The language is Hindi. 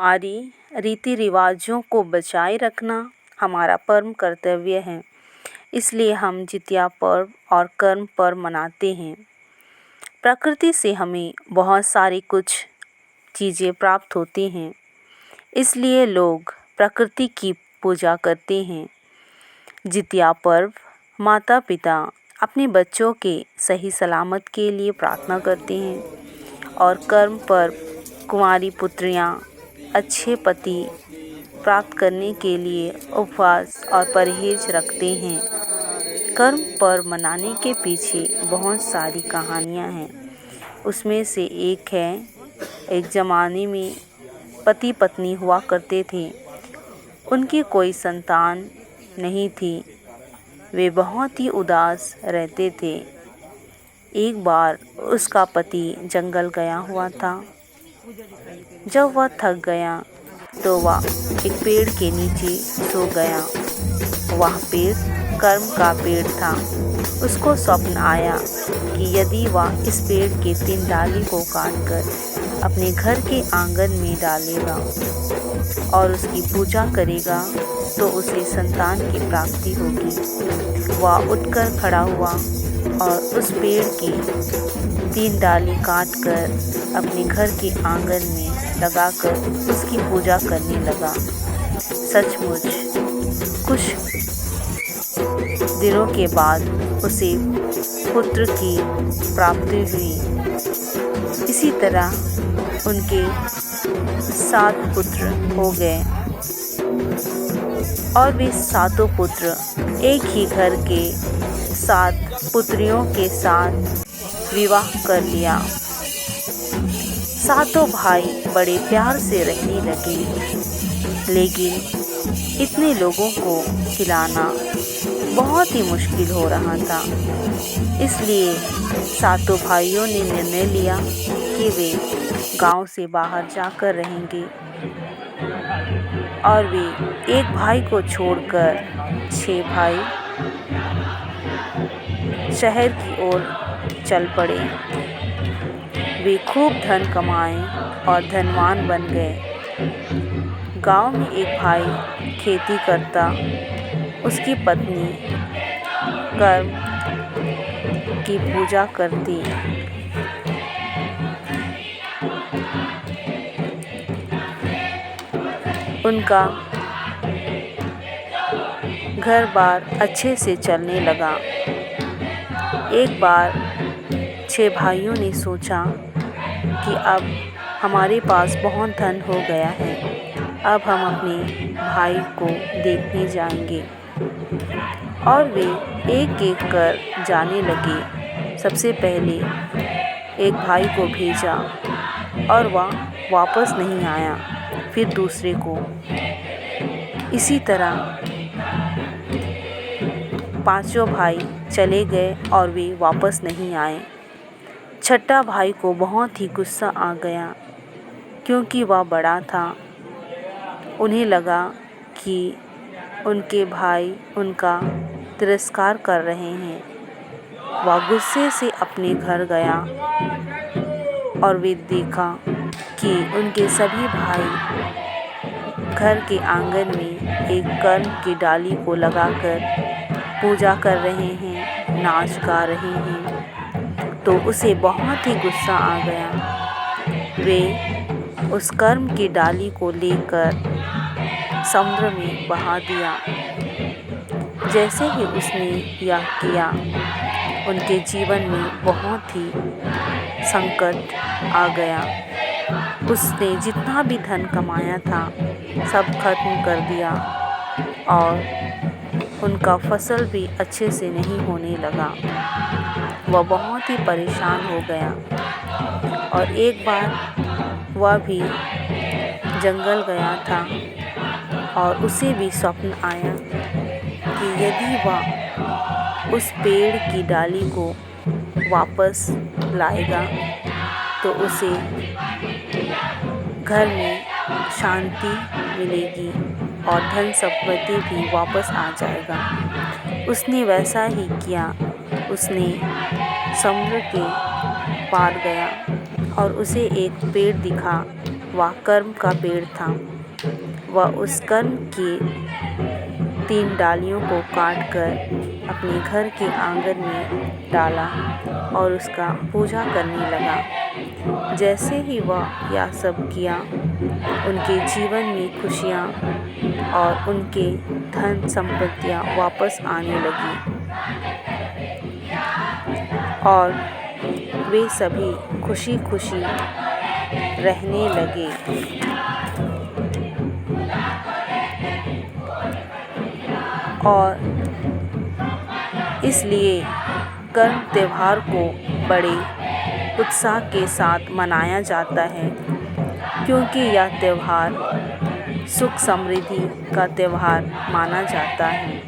हमारी रीति रिवाजों को बचाए रखना हमारा परम कर्तव्य है। इसलिए हम जितिया पर्व और कर्म पर्व मनाते हैं। प्रकृति से हमें बहुत सारी कुछ चीज़ें प्राप्त होती हैं, इसलिए लोग प्रकृति की पूजा करते हैं। जितिया पर्व माता पिता अपने बच्चों के सही सलामत के लिए प्रार्थना करते हैं और कर्म पर्व कुंवारी पुत्रियां अच्छे पति प्राप्त करने के लिए उपवास और परहेज रखते हैं। कर्म पर्व मनाने के पीछे बहुत सारी कहानियां हैं। उसमें से एक है, एक ज़माने में पति पत्नी हुआ करते थे। उनकी कोई संतान नहीं थी। वे बहुत ही उदास रहते थे। एक बार उसका पति जंगल गया हुआ था। जब वह थक गया तो वह एक पेड़ के नीचे सो गया। वह पेड़ कर्म का पेड़ था। उसको स्वप्न आया कि यदि वह इस पेड़ के 3 डाली को काटकर अपने घर के आंगन में डालेगा और उसकी पूजा करेगा तो उसे संतान की प्राप्ति होगी। वह उठकर खड़ा हुआ और उस पेड़ की 3 डाली काटकर अपने घर के आंगन में लगाकर उसकी पूजा करने लगा। सचमुच कुछ दिनों के बाद उसे पुत्र की प्राप्ति हुई। इसी तरह उनके 7 पुत्र हो गए और वे 7 पुत्र एक ही घर के 7 पुत्रियों के साथ विवाह कर लिया। 7 भाई बड़े प्यार से रहने लगे, लेकिन इतने लोगों को खिलाना बहुत ही मुश्किल हो रहा था। इसलिए 7 भाइयों ने निर्णय लिया कि वे गांव से बाहर जाकर रहेंगे और वे एक भाई को छोड़कर 6 भाई शहर की ओर चल पड़े। वे खूब धन कमाए और धनवान बन गए। गांव में एक भाई खेती करता। उसकी पत्नी कर्म की पूजा करती। उनका घर बार अच्छे से चलने लगा। एक बार 6 भाइयों ने सोचा कि अब हमारे पास बहुत धन हो गया है, अब हम अपने भाई को देखने जाएंगे। और वे एक एक कर जाने लगे। सबसे पहले एक भाई को भेजा और वह वापस नहीं आया। फिर दूसरे को। इसी तरह 5 भाई चले गए और वे वापस नहीं आए। 6ठा भाई को बहुत ही गुस्सा आ गया, क्योंकि वह बड़ा था। उन्हें लगा कि उनके भाई उनका तिरस्कार कर रहे हैं। वह गुस्से से अपने घर गया और वे देखा कि उनके सभी भाई घर के आंगन में एक कर्म की डाली को लगाकर पूजा कर रहे हैं, नाच गा रहे हैं। तो उसे बहुत ही गुस्सा आ गया। वे उस कर्म की डाली को लेकर समुद्र में बहा दिया। जैसे ही उसने यह किया, उनके जीवन में बहुत ही संकट आ गया। उसने जितना भी धन कमाया था सब खत्म कर दिया और उनका फसल भी अच्छे से नहीं होने लगा। वह बहुत ही परेशान हो गया और एक बार वह भी जंगल गया था और उसे भी स्वप्न आया कि यदि वह उस पेड़ की डाली को वापस लाएगा तो उसे घर में शांति मिलेगी और धन संपत्ति भी वापस आ जाएगा। उसने वैसा ही किया। उसने समुद्र के पार गया और उसे एक पेड़ दिखा वह कर्म का पेड़ था। वह उस कर्म की 3 डालियों को काटकर अपने घर के आंगन में डाला और उसका पूजा करने लगा। जैसे ही वह यह सब किया, उनके जीवन में खुशियाँ और उनके धन संपत्तियाँ वापस आने लगी और वे सभी खुशी खुशी रहने लगे। और इसलिए कर्म त्यौहार को बड़े उत्साह के साथ मनाया जाता है, क्योंकि यह त्यौहार सुख समृद्धि का त्यौहार माना जाता है।